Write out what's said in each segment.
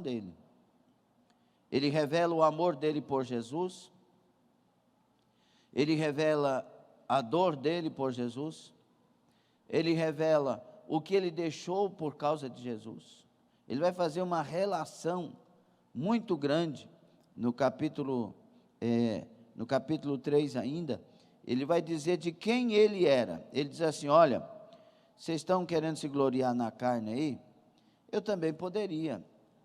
dele. Ele revela o amor dele por Jesus, ele revela a dor dele por Jesus, ele revela o que ele deixou por causa de Jesus. Ele vai fazer uma relação muito grande no capítulo 3 ainda. Ele vai dizer de quem ele era. Ele diz assim: olha, vocês estão querendo se gloriar na carne aí? Eu também poderia.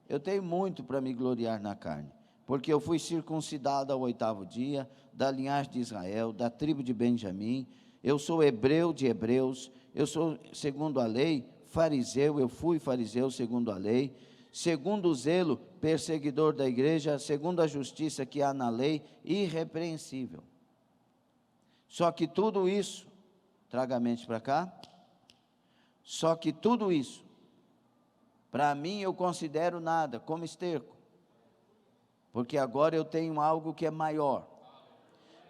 Eu tenho muito para me gloriar na carne, porque eu fui circuncidado ao 8º dia, da linhagem de Israel, da tribo de Benjamim. Eu sou hebreu de hebreus, eu sou, segundo a lei, fariseu, eu fui fariseu segundo a lei, segundo o zelo, perseguidor da igreja, segundo a justiça que há na lei, irrepreensível. Só que tudo isso, traga a mente para cá, só que tudo isso, para mim eu considero nada, como esterco, porque agora eu tenho algo que é maior,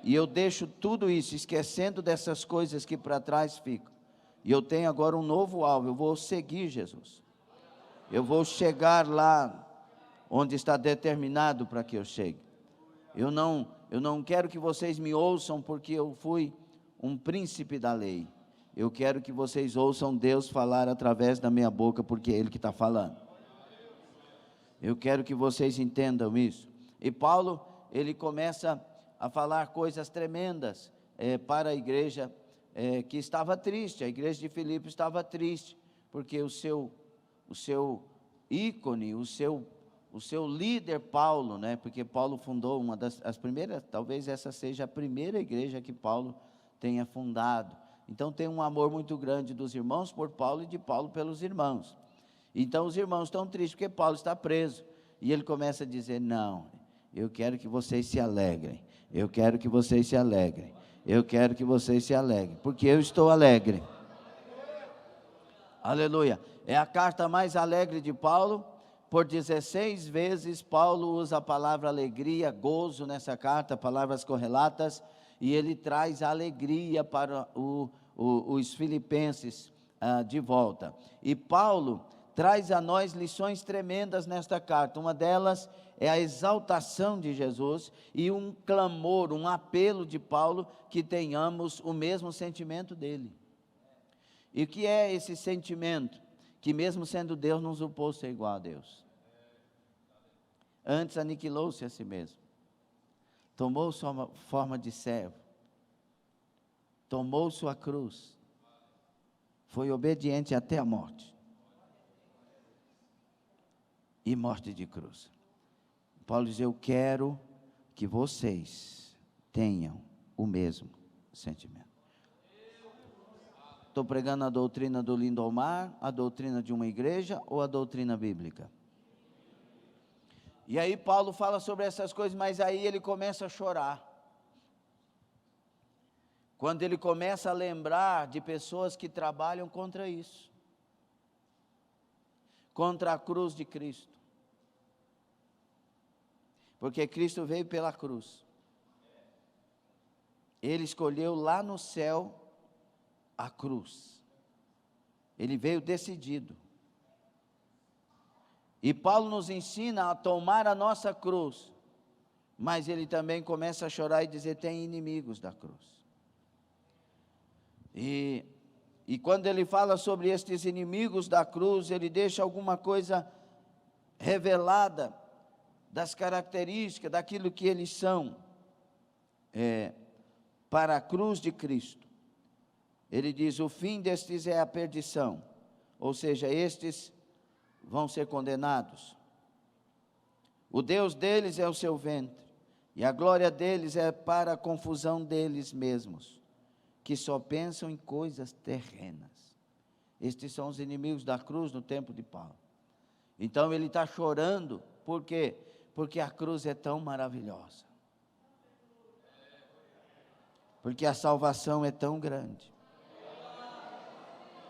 e eu deixo tudo isso, esquecendo dessas coisas que para trás ficam, e eu tenho agora um novo alvo. Eu vou seguir Jesus, eu vou chegar lá onde está determinado para que eu chegue. Eu não quero que vocês me ouçam porque eu fui um príncipe da lei. Eu quero que vocês ouçam Deus falar através da minha boca, porque é Ele que está falando. Eu quero que vocês entendam isso. E Paulo, ele começa a falar coisas tremendas para a igreja que estava triste. A igreja de Filipe estava triste, porque o seu ícone, o seu líder Paulo, né? Porque Paulo fundou uma das primeiras, talvez essa seja a primeira igreja que Paulo tenha fundado. Então tem um amor muito grande dos irmãos por Paulo e de Paulo pelos irmãos. Então os irmãos estão tristes porque Paulo está preso. E ele começa a dizer: não, eu quero que vocês se alegrem, eu quero que vocês se alegrem, eu quero que vocês se alegrem, porque eu estou alegre. Aleluia. É a carta mais alegre de Paulo. Por 16 vezes Paulo usa a palavra alegria, gozo nessa carta, palavras correlatas, e ele traz alegria para os filipenses de volta. E Paulo traz a nós lições tremendas nesta carta. Uma delas é a exaltação de Jesus e um clamor, um apelo de Paulo que tenhamos o mesmo sentimento dele. E o que é esse sentimento? Que mesmo sendo Deus, não supôs ser igual a Deus. Antes aniquilou-se a si mesmo. Tomou sua forma de servo. Tomou sua cruz. Foi obediente até a morte. E morte de cruz. Paulo diz: eu quero que vocês tenham o mesmo sentimento. Estou pregando a doutrina do Lindomar, a doutrina de uma igreja ou a doutrina bíblica? E aí Paulo fala sobre essas coisas, mas aí ele começa a chorar. Quando ele começa a lembrar de pessoas que trabalham contra isso. Contra a cruz de Cristo. Porque Cristo veio pela cruz. Ele escolheu lá no céu a cruz. Ele veio decidido. E Paulo nos ensina a tomar a nossa cruz, mas ele também começa a chorar e dizer: tem inimigos da cruz. E quando ele fala sobre estes inimigos da cruz, ele deixa alguma coisa revelada das características, daquilo que eles são para a cruz de Cristo. Ele diz: o fim destes é a perdição, ou seja, estes vão ser condenados. O Deus deles é o seu ventre, e a glória deles é para a confusão deles mesmos, que só pensam em coisas terrenas. Estes são os inimigos da cruz no tempo de Paulo. Então ele está chorando, por quê? Porque a cruz é tão maravilhosa. Porque a salvação é tão grande.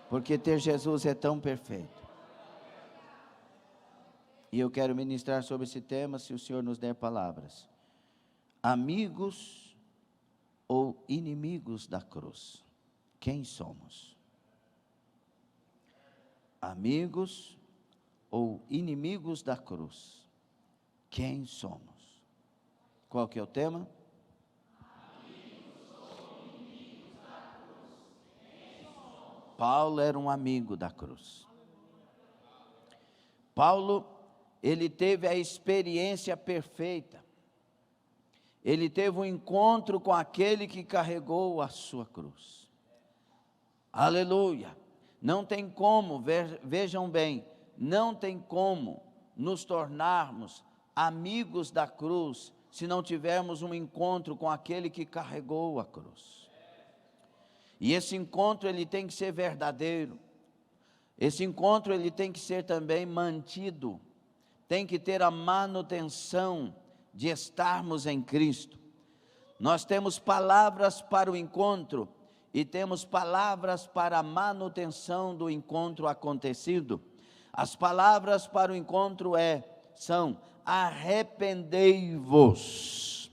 Porque ter Jesus é tão perfeito. E eu quero ministrar sobre esse tema, se o Senhor nos der palavras. Amigos ou inimigos da cruz? Quem somos? Amigos ou inimigos da cruz? Quem somos? Qual que é o tema? Paulo era um amigo da cruz. Paulo, ele teve a experiência perfeita. Ele teve um encontro com aquele que carregou a sua cruz. Aleluia! Não tem como, vejam bem, não tem como nos tornarmos amigos da cruz se não tivermos um encontro com aquele que carregou a cruz. E esse encontro ele tem que ser verdadeiro. Esse encontro ele tem que ser também mantido. Tem que ter a manutenção de estarmos em Cristo. Nós temos palavras para o encontro e temos palavras para a manutenção do encontro acontecido. As palavras para o encontro são: arrependei-vos,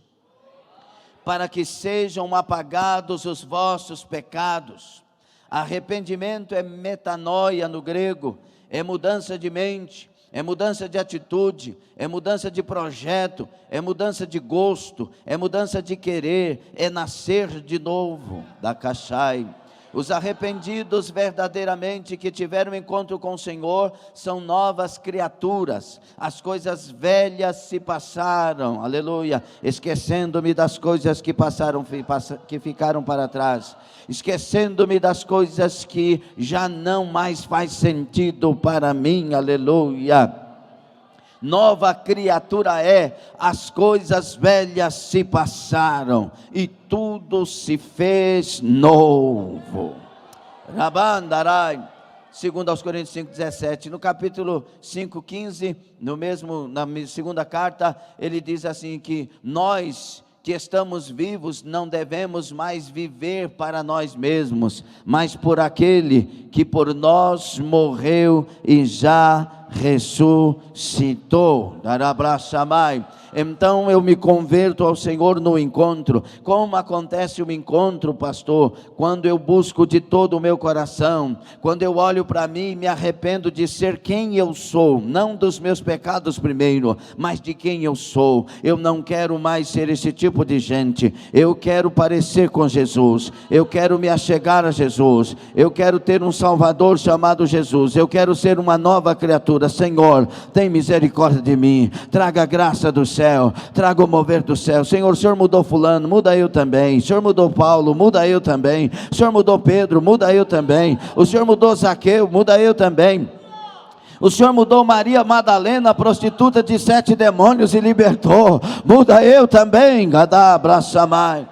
para que sejam apagados os vossos pecados. Arrependimento é metanoia no grego, é mudança de mente, é mudança de atitude, é mudança de projeto, é mudança de gosto, é mudança de querer, é nascer de novo, da Kashai. Os arrependidos verdadeiramente que tiveram encontro com o Senhor são novas criaturas. As coisas velhas se passaram, aleluia, esquecendo-me das coisas que passaram, que ficaram para trás, esquecendo-me das coisas que já não mais faz sentido para mim, aleluia. Nova criatura as coisas velhas se passaram e tudo se fez novo. Rabandarai, segundo aos Coríntios 5,17, no capítulo 5,15, na segunda carta, ele diz assim que nós que estamos vivos não devemos mais viver para nós mesmos, mas por aquele que por nós morreu e já ressuscitou. Darablashamai. Então eu me converto ao Senhor no encontro. Como acontece o encontro, pastor? Quando eu busco de todo o meu coração, quando eu olho para mim e me arrependo de ser quem eu sou, não dos meus pecados primeiro, mas de quem eu sou. Eu não quero mais ser esse tipo de gente. Eu quero parecer com Jesus, eu quero me achegar a Jesus, eu quero ter um Salvador chamado Jesus, eu quero ser uma nova criatura. Senhor, tem misericórdia de mim, traga a graça do céu, traga o mover do céu. Senhor, o Senhor mudou fulano, muda eu também. O Senhor mudou Paulo, muda eu também. O Senhor mudou Pedro, muda eu também. O Senhor mudou Zaqueu, muda eu também. O Senhor mudou Maria Madalena, prostituta de 7 demônios, e libertou, muda eu também. Gadabrasamai.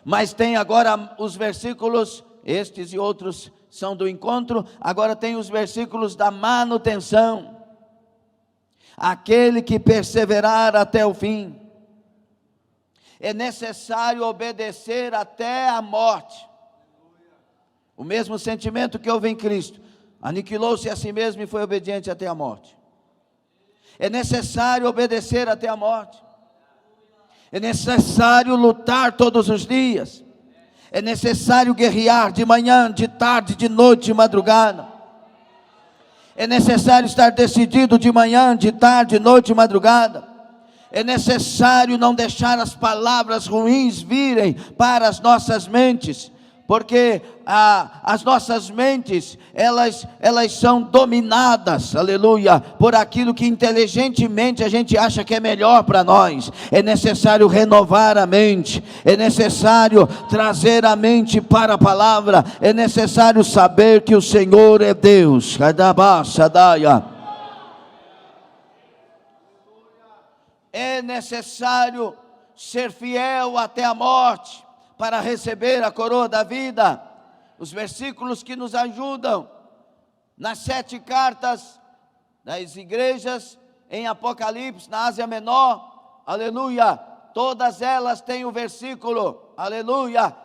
Mas tem agora os versículos, estes e outros são do encontro, agora tem os versículos da manutenção. Aquele que perseverar até o fim, é necessário obedecer até a morte. O mesmo sentimento que houve em Cristo, aniquilou-se a si mesmo e foi obediente até a morte. É necessário obedecer até a morte. É necessário lutar todos os dias. É necessário guerrear de manhã, de tarde, de noite, de madrugada. É necessário estar decidido de manhã, de tarde, de noite, de madrugada. É necessário não deixar as palavras ruins virem para as nossas mentes, porque as nossas mentes, elas são dominadas, aleluia, por aquilo que inteligentemente a gente acha que é melhor para nós. É necessário renovar a mente, é necessário trazer a mente para a palavra, é necessário saber que o Senhor é Deus. É necessário ser fiel até a morte para receber a coroa da vida. Os versículos que nos ajudam nas 7 cartas das igrejas em Apocalipse, na Ásia Menor, aleluia, todas elas têm o versículo, aleluia,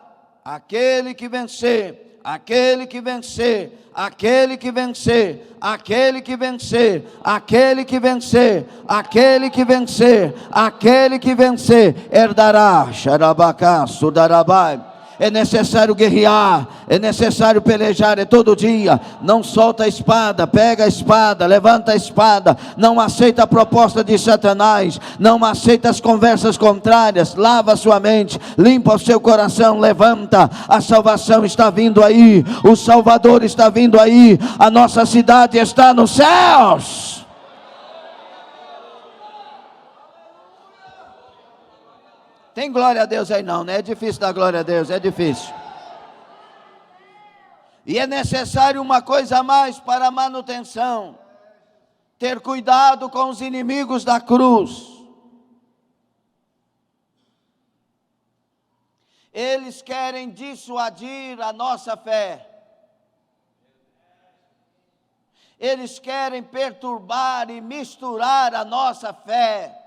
aquele que vencer, aquele que vencer, aquele que vencer, aquele que vencer, aquele que vencer, aquele que vencer, aquele que vencer, herdará, xarabacá, sudarabai. É necessário guerrear, é necessário pelejar, é todo dia. Não solta a espada, pega a espada, levanta a espada. Não aceita a proposta de Satanás, não aceita as conversas contrárias. Lava a sua mente, limpa o seu coração, levanta. A salvação está vindo aí, o Salvador está vindo aí, a nossa cidade está nos céus. Tem glória a Deus aí não, né? É difícil dar glória a Deus, é difícil. E é necessário uma coisa a mais para a manutenção: ter cuidado com os inimigos da cruz. Eles querem dissuadir a nossa fé. Eles querem perturbar e misturar a nossa fé.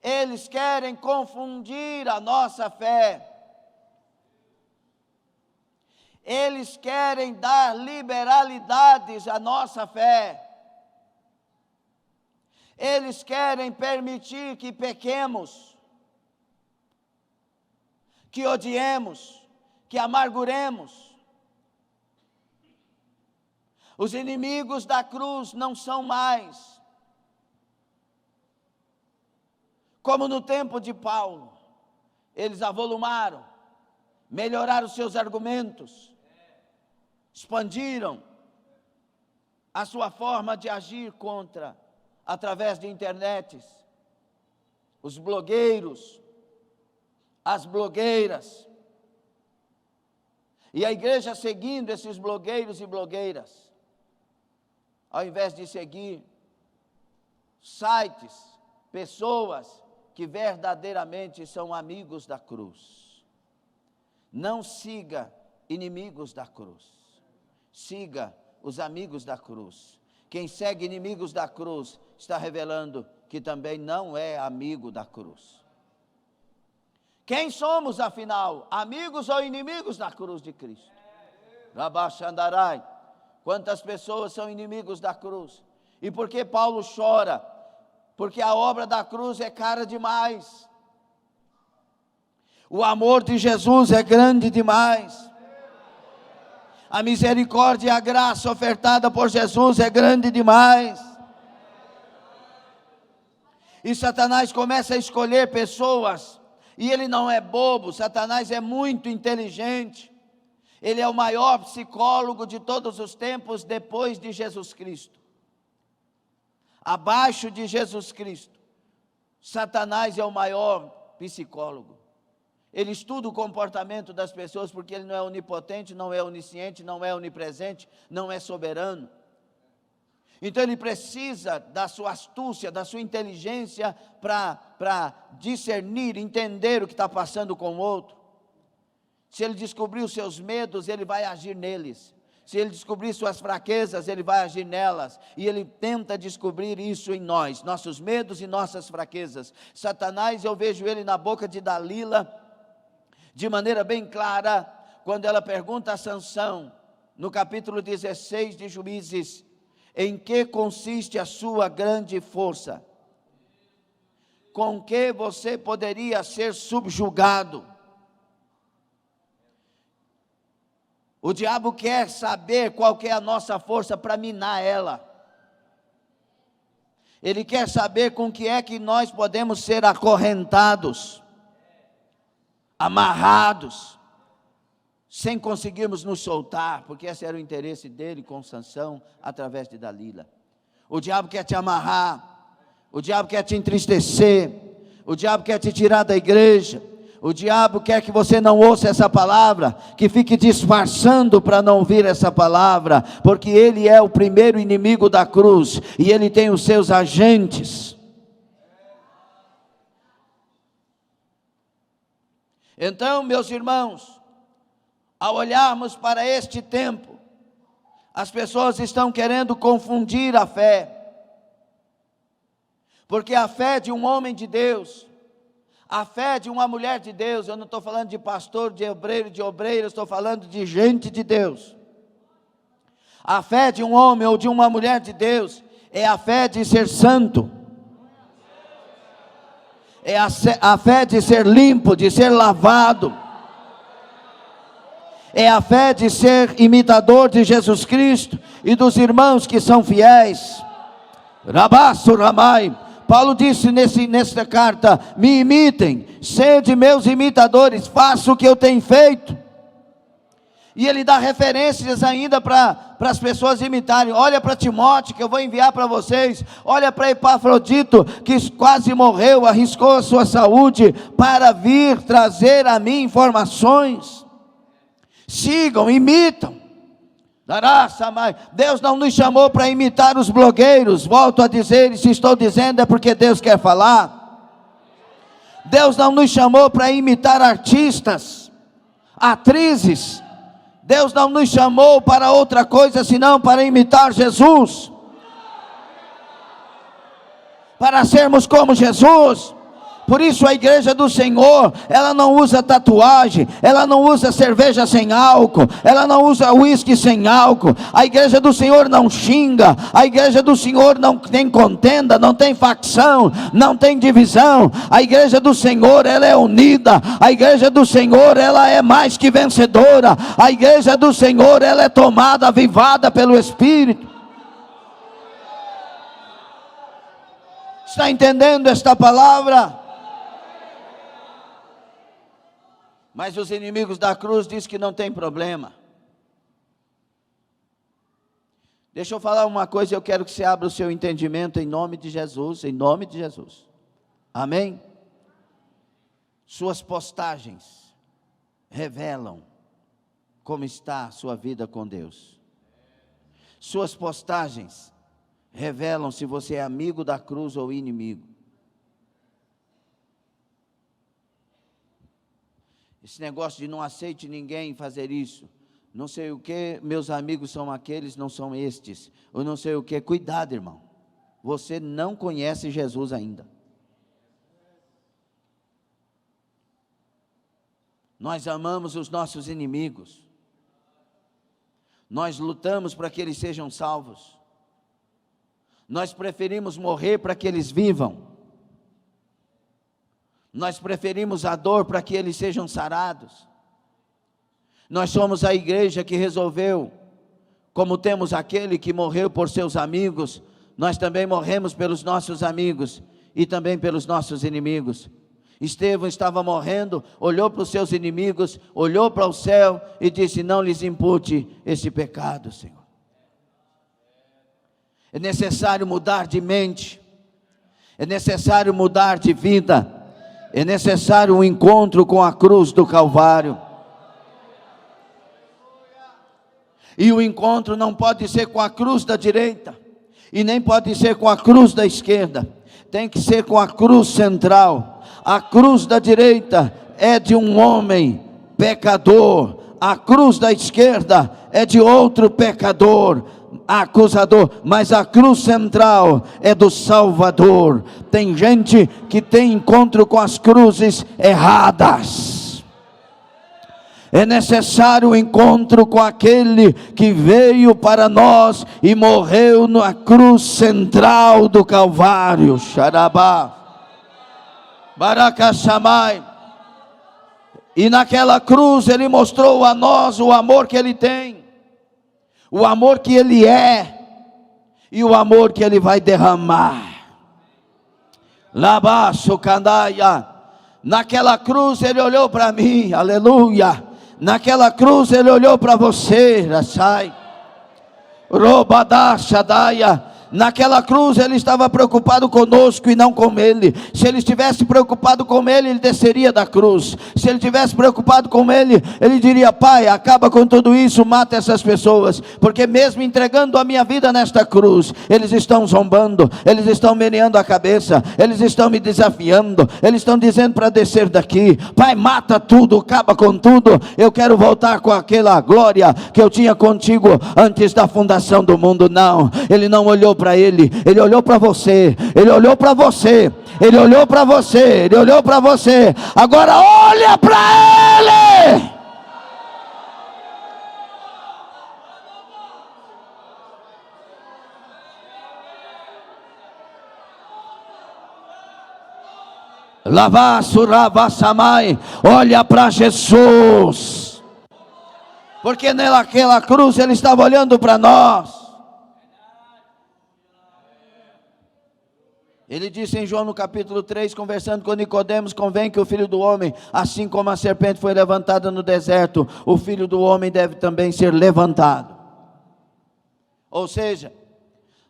Eles querem confundir a nossa fé. Eles querem dar liberalidades à nossa fé. Eles querem permitir que pequemos, que odiemos, que amarguremos. Os inimigos da cruz não são mais como no tempo de Paulo. Eles avolumaram, melhoraram seus argumentos, expandiram a sua forma de agir contra, através de internets, os blogueiros, as blogueiras, e a igreja seguindo esses blogueiros e blogueiras, ao invés de seguir sites, pessoas que verdadeiramente são amigos da cruz. Não siga inimigos da cruz, siga os amigos da cruz. Quem segue inimigos da cruz está revelando que também não é amigo da cruz. Quem somos afinal? Amigos ou inimigos da cruz de Cristo? Rabaxandarai. Quantas pessoas são inimigos da cruz? E por que Paulo chora? Porque a obra da cruz é cara demais. O amor de Jesus é grande demais. A misericórdia e a graça ofertada por Jesus é grande demais. E Satanás começa a escolher pessoas, e ele não é bobo. Satanás é muito inteligente. Ele é o maior psicólogo de todos os tempos depois de Jesus Cristo. Abaixo de Jesus Cristo, Satanás é o maior psicólogo. Ele estuda o comportamento das pessoas, porque ele não é onipotente, não é onisciente, não é onipresente, não é soberano. Então ele precisa da sua astúcia, da sua inteligência para discernir, entender o que está passando com o outro. Se ele descobrir os seus medos, ele vai agir neles. Se ele descobrir suas fraquezas, ele vai agir nelas. E ele tenta descobrir isso em nós, nossos medos e nossas fraquezas. Satanás, eu vejo ele na boca de Dalila, de maneira bem clara, quando ela pergunta a Sansão, no capítulo 16 de Juízes: em que consiste a sua grande força? Com que você poderia ser subjugado? O diabo quer saber qual que é a nossa força para minar ela. Ele quer saber com que é que nós podemos ser acorrentados, amarrados, sem conseguirmos nos soltar, porque esse era o interesse dele com Sansão, através de Dalila. O diabo quer te amarrar, o diabo quer te entristecer, o diabo quer te tirar da igreja. O diabo quer que você não ouça essa palavra, que fique disfarçando para não ouvir essa palavra, porque ele é o primeiro inimigo da cruz, e ele tem os seus agentes. Então, meus irmãos, ao olharmos para este tempo, as pessoas estão querendo confundir a fé, porque a fé de um homem de Deus, a fé de uma mulher de Deus, eu não estou falando de pastor, de obreiro, estou falando de gente de Deus. A fé de um homem ou de uma mulher de Deus é a fé de ser santo, É a fé de ser limpo, de ser lavado. É a fé de ser imitador de Jesus Cristo e dos irmãos que são fiéis. Rabasso Ramai. Paulo disse nessa carta: me imitem, sede meus imitadores, faça o que eu tenho feito. E ele dá referências ainda para as pessoas imitarem. Olha para Timóteo, que eu vou enviar para vocês. Olha para Epafrodito, que quase morreu, arriscou a sua saúde para vir trazer a mim informações. Sigam, imitam. Deus não nos chamou para imitar os blogueiros. Volto a dizer, e se estou dizendo é porque Deus quer falar. Deus não nos chamou para imitar artistas, atrizes. Deus não nos chamou para outra coisa senão para imitar Jesus, para sermos como Jesus. Por isso a igreja do Senhor, ela não usa tatuagem, ela não usa cerveja sem álcool, ela não usa uísque sem álcool. A igreja do Senhor não xinga, a igreja do Senhor não tem contenda, não tem facção, não tem divisão. A igreja do Senhor, ela é unida. A igreja do Senhor, ela é mais que vencedora. A igreja do Senhor, ela é tomada, avivada pelo Espírito. Está entendendo esta palavra? Mas os inimigos da cruz dizem que não tem problema. Deixa eu falar uma coisa, eu quero que você abra o seu entendimento em nome de Jesus, em nome de Jesus. Amém? Suas postagens revelam como está a sua vida com Deus. Suas postagens revelam se você é amigo da cruz ou inimigo. Esse negócio de não aceite ninguém fazer isso, não sei o que, meus amigos são aqueles, não são estes, ou não sei o que, cuidado, irmão, você não conhece Jesus ainda. Nós amamos os nossos inimigos, nós lutamos para que eles sejam salvos, nós preferimos morrer para que eles vivam. Nós preferimos a dor para que eles sejam sarados. Nós somos a igreja que resolveu, como temos aquele que morreu por seus amigos, nós também morremos pelos nossos amigos e também pelos nossos inimigos. Estevão estava morrendo, olhou para os seus inimigos, olhou para o céu e disse: não lhes impute esse pecado, Senhor. É necessário mudar de mente, é necessário mudar de vida. É necessário um encontro com a cruz do Calvário. E o encontro não pode ser com a cruz da direita, e nem pode ser com a cruz da esquerda. Tem que ser com a cruz central. A cruz da direita é de um homem pecador. A cruz da esquerda é de outro pecador, acusador, mas a cruz central é do Salvador. Tem gente que tem encontro com as cruzes erradas. É necessário o encontro com aquele que veio para nós e morreu na cruz central do Calvário. Xarabá, Baracachamai. E naquela cruz ele mostrou a nós o amor que ele tem, o amor que ele é e o amor que ele vai derramar. Labaço candaia. Naquela cruz ele olhou para mim, aleluia. Naquela cruz ele olhou para você, Rasai. Robadachadaia. Naquela cruz ele estava preocupado conosco e não com ele. Se ele estivesse preocupado com ele, ele desceria da cruz. Se ele estivesse preocupado com ele, ele diria: Pai, acaba com tudo isso, mata essas pessoas, porque mesmo entregando a minha vida nesta cruz, eles estão zombando, eles estão meneando a cabeça, eles estão me desafiando, eles estão dizendo para descer daqui. Pai, mata tudo, acaba com tudo. Eu quero voltar com aquela glória que eu tinha contigo antes da fundação do mundo. Não, ele não olhou para ele olhou para você, ele olhou para você, ele olhou para você, ele olhou para você. Agora olha para ele. Lavassuravassamai. Olha para Jesus, porque naquela cruz Ele estava olhando para nós. Ele disse em João no capítulo 3, conversando com Nicodemos: convém que o Filho do Homem, assim como a serpente foi levantada no deserto, o Filho do Homem deve também ser levantado. Ou seja,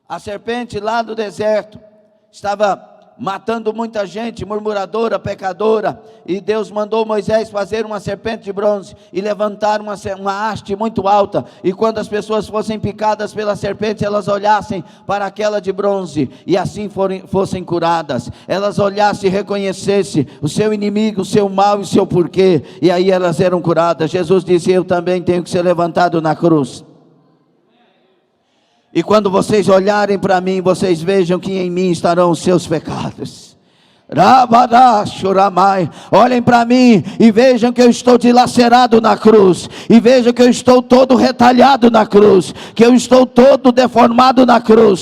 a serpente lá do deserto estava matando muita gente, murmuradora, pecadora, e Deus mandou Moisés fazer uma serpente de bronze e levantar uma haste muito alta, e quando as pessoas fossem picadas pela serpente, elas olhassem para aquela de bronze, e assim fossem curadas, elas olhassem e reconhecessem o seu inimigo, o seu mal e o seu porquê, e aí elas eram curadas. Jesus disse: eu também tenho que ser levantado na cruz. E quando vocês olharem para mim, vocês vejam que em mim estarão os seus pecados. Olhem para mim e vejam que eu estou dilacerado na cruz, e vejam que eu estou todo retalhado na cruz, que eu estou todo deformado na cruz.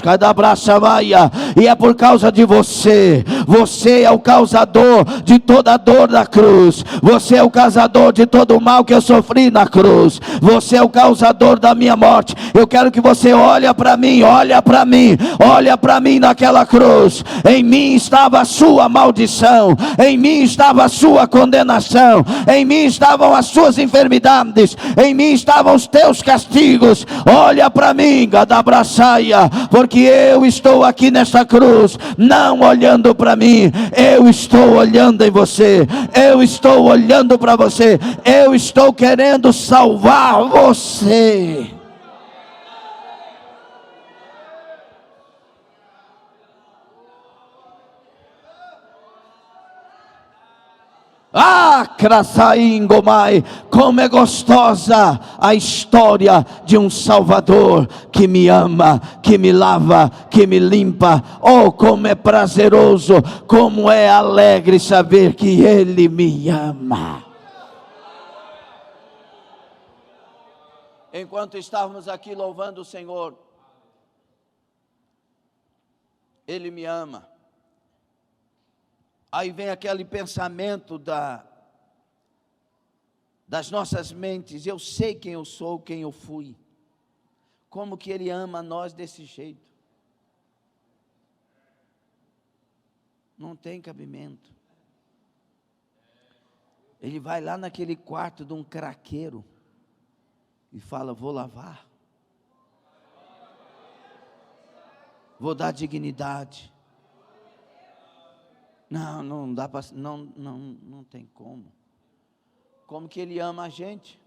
E é por causa de você. Você é o causador de toda a dor da cruz. Você é o causador de todo o mal que eu sofri na cruz. Você é o causador da minha morte. Eu quero que você olhe para mim, olha para mim, olha para mim naquela cruz. Em mim estava a sua maldição, em mim estava a sua condenação, em mim estavam as suas enfermidades, em mim estavam os teus castigos. Olha para mim, Gadabraçaia, porque eu estou aqui nesta cruz, não olhando para mim, eu estou olhando em você, eu estou olhando para você, eu estou querendo salvar você. Ah, Crasaingomai, como é gostosa a história de um Salvador que me ama, que me lava, que me limpa. Oh, como é prazeroso, como é alegre saber que Ele me ama. Enquanto estávamos aqui louvando o Senhor, Ele me ama. Aí vem aquele pensamento das nossas mentes: eu sei quem eu sou, quem eu fui. Como que Ele ama nós desse jeito? Não tem cabimento. Ele vai lá naquele quarto de um craqueiro e fala: vou lavar, vou dar dignidade. Não dá para, não tem como. Como que Ele ama a gente?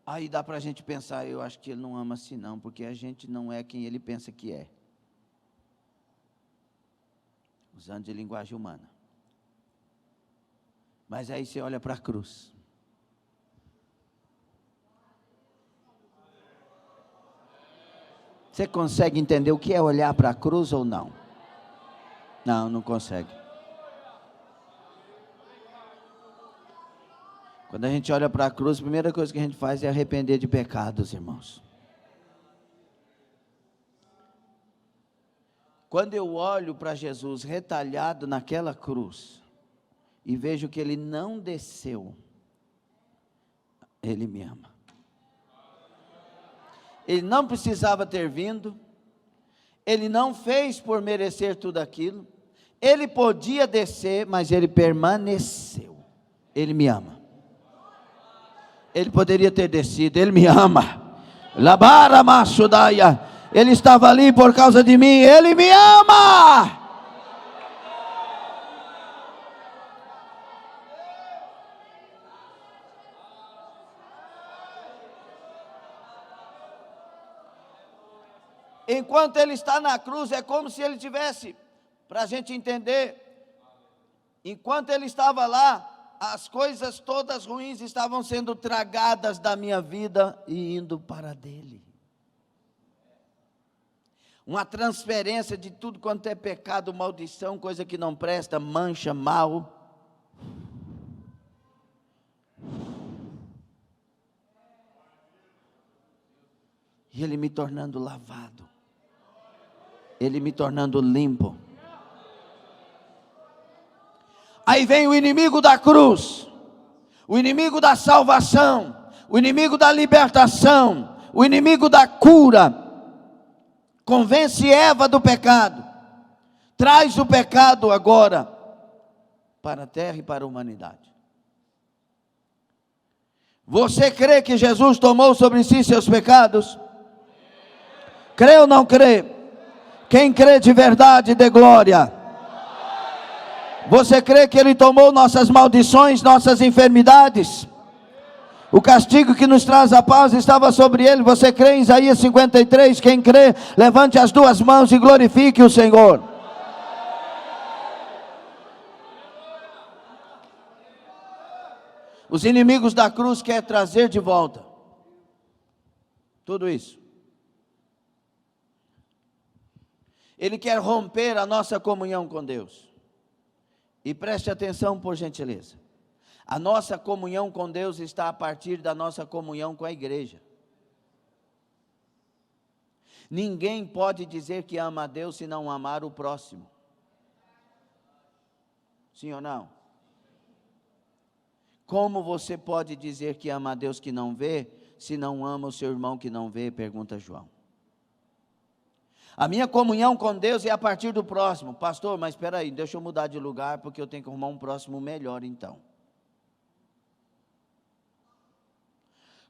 Aí dá para a gente pensar: eu acho que Ele não ama assim não, porque a gente não é quem Ele pensa que é. Usando de linguagem humana. Mas aí você olha para a cruz. Você consegue entender o que é olhar para a cruz ou não? Não consegue. Quando a gente olha para a cruz, a primeira coisa que a gente faz é arrepender de pecados, irmãos. Quando eu olho para Jesus retalhado naquela cruz e vejo que Ele não desceu, Ele me ama. Ele não precisava ter vindo, Ele não fez por merecer tudo aquilo, Ele podia descer, mas Ele permaneceu. Ele me ama. Ele poderia ter descido, Ele me ama. Labara Mashudaia, Ele estava ali por causa de mim, Ele me ama. Enquanto Ele está na cruz, é como se Ele tivesse, para a gente entender, enquanto Ele estava lá, as coisas todas ruins estavam sendo tragadas da minha vida e indo para dele. Uma transferência de tudo quanto é pecado, maldição, coisa que não presta, mancha, mal. E Ele me tornando lavado. Ele me tornando limpo. Aí vem o inimigo da cruz, o inimigo da salvação, o inimigo da libertação, o inimigo da cura. Convence Eva do pecado, traz o pecado agora para a terra e para a humanidade. Você crê que Jesus tomou sobre si seus pecados? Crê ou não crê? Quem crê de verdade, dê glória. Você crê que Ele tomou nossas maldições, nossas enfermidades? O castigo que nos traz a paz estava sobre Ele. Você crê em Isaías 53? Quem crê, levante as duas mãos e glorifique o Senhor. Os inimigos da cruz querem trazer de volta tudo isso. Ele quer romper a nossa comunhão com Deus. E preste atenção, por gentileza. A nossa comunhão com Deus está a partir da nossa comunhão com a igreja. Ninguém pode dizer que ama a Deus se não amar o próximo. Sim ou não? Como você pode dizer que ama a Deus que não vê, se não ama o seu irmão que não vê? Pergunta João. A minha comunhão com Deus é a partir do próximo. Pastor, mas espera aí, deixa eu mudar de lugar, porque eu tenho que arrumar um próximo melhor então.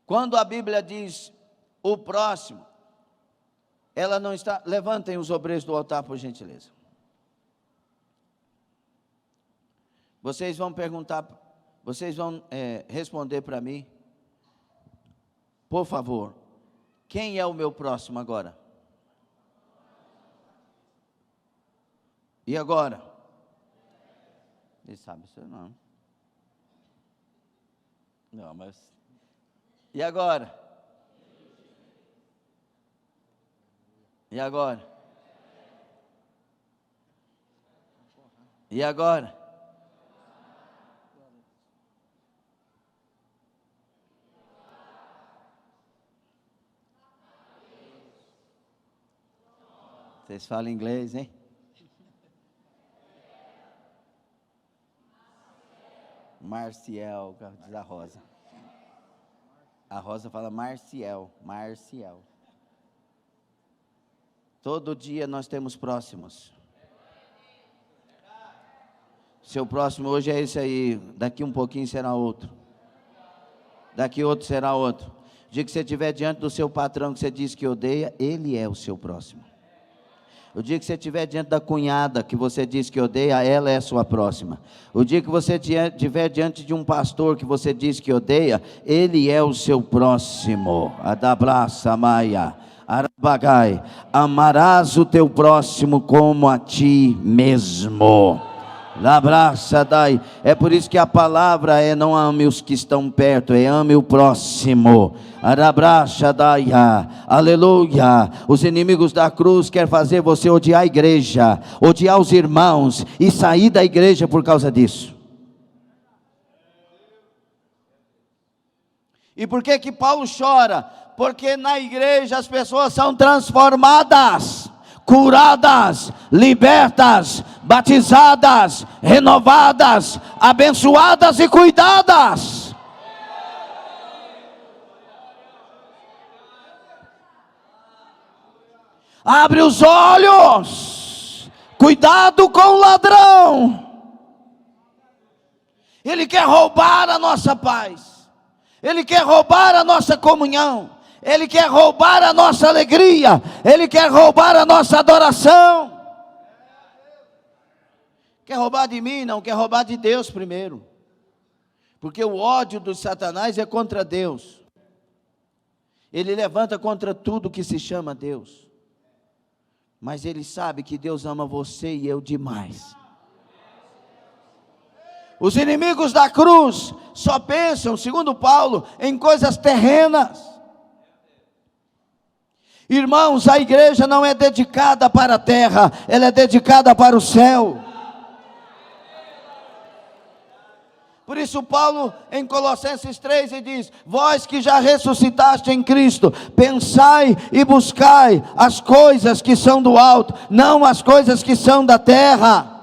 Quando a Bíblia diz o próximo, ela não está... Levantem os obreiros do altar, por gentileza. Vocês vão perguntar... Vocês vão responder para mim, por favor, quem é o meu próximo agora? E agora? Ele sabe isso não. Não, mas... E agora? E agora? E agora? Vocês falam inglês, hein? Marciel, diz a Rosa. A Rosa fala Marciel. Todo dia nós temos próximos. Seu próximo hoje é esse aí. Daqui um pouquinho será outro. Daqui outro será outro. O dia que você estiver diante do seu patrão que você diz que odeia, ele é o seu próximo. O dia que você estiver diante da cunhada que você diz que odeia, ela é a sua próxima. O dia que você estiver diante de um pastor que você diz que odeia, ele é o seu próximo. Adabraça Maia, Arabagai, amarás o teu próximo como a ti mesmo. Labraça dai. É por isso que a palavra é: não ame os que estão perto, é ame o próximo. Arabraça dai. Aleluia. Os inimigos da cruz querem fazer você odiar a igreja, odiar os irmãos e sair da igreja por causa disso. E por que que Paulo chora? Porque na igreja as pessoas são transformadas, curadas, libertas, batizadas, renovadas, abençoadas e cuidadas. Abre os olhos, cuidado com o ladrão. Ele quer roubar a nossa paz, ele quer roubar a nossa comunhão, ele quer roubar a nossa alegria, ele quer roubar a nossa adoração. Quer roubar de mim? Não, quer roubar de Deus primeiro. Porque o ódio de Satanás é contra Deus. Ele levanta contra tudo que se chama Deus. Mas ele sabe que Deus ama você e eu demais. Os inimigos da cruz só pensam, segundo Paulo, em coisas terrenas. Irmãos, a igreja não é dedicada para a terra, ela é dedicada para o céu. Por isso Paulo em Colossenses 3 ele diz: vós que já ressuscitaste em Cristo, pensai e buscai as coisas que são do alto, não as coisas que são da terra.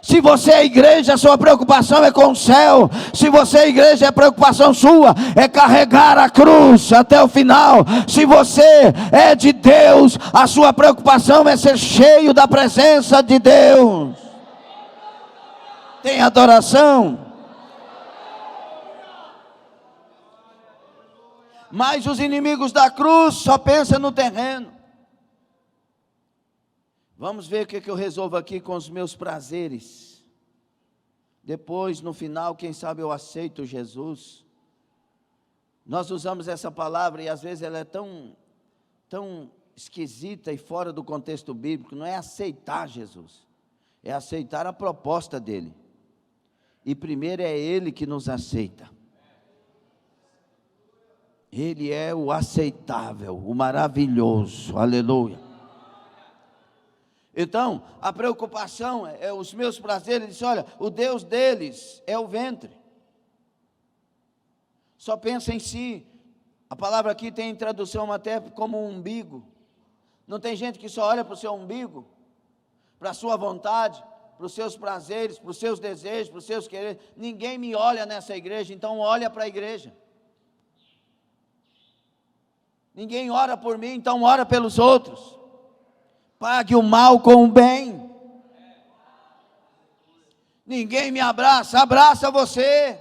Se você é igreja, a sua preocupação é com o céu. Se você é igreja, a preocupação sua é carregar a cruz até o final. Se você é de Deus, a sua preocupação é ser cheio da presença de Deus. Tem adoração. Mas os inimigos da cruz só pensam no terreno. Vamos ver o que eu resolvo aqui com os meus prazeres. Depois, no final, quem sabe eu aceito Jesus. Nós usamos essa palavra e às vezes ela é tão esquisita e fora do contexto bíblico. Não é aceitar Jesus, é aceitar a proposta dele. E primeiro é ele que nos aceita. Ele é o aceitável, o maravilhoso, aleluia. Então, a preocupação é os meus prazeres. Ele disse, olha, o Deus deles é o ventre. Só pensa em si. A palavra aqui tem tradução até como um umbigo. Não tem gente que só olha para o seu umbigo, para a sua vontade, para os seus prazeres, para os seus desejos, para os seus quereres. Ninguém me olha nessa igreja, então olha para a igreja. Ninguém ora por mim, então ora pelos outros. Pague o mal com o bem. Ninguém me abraça, abraça você.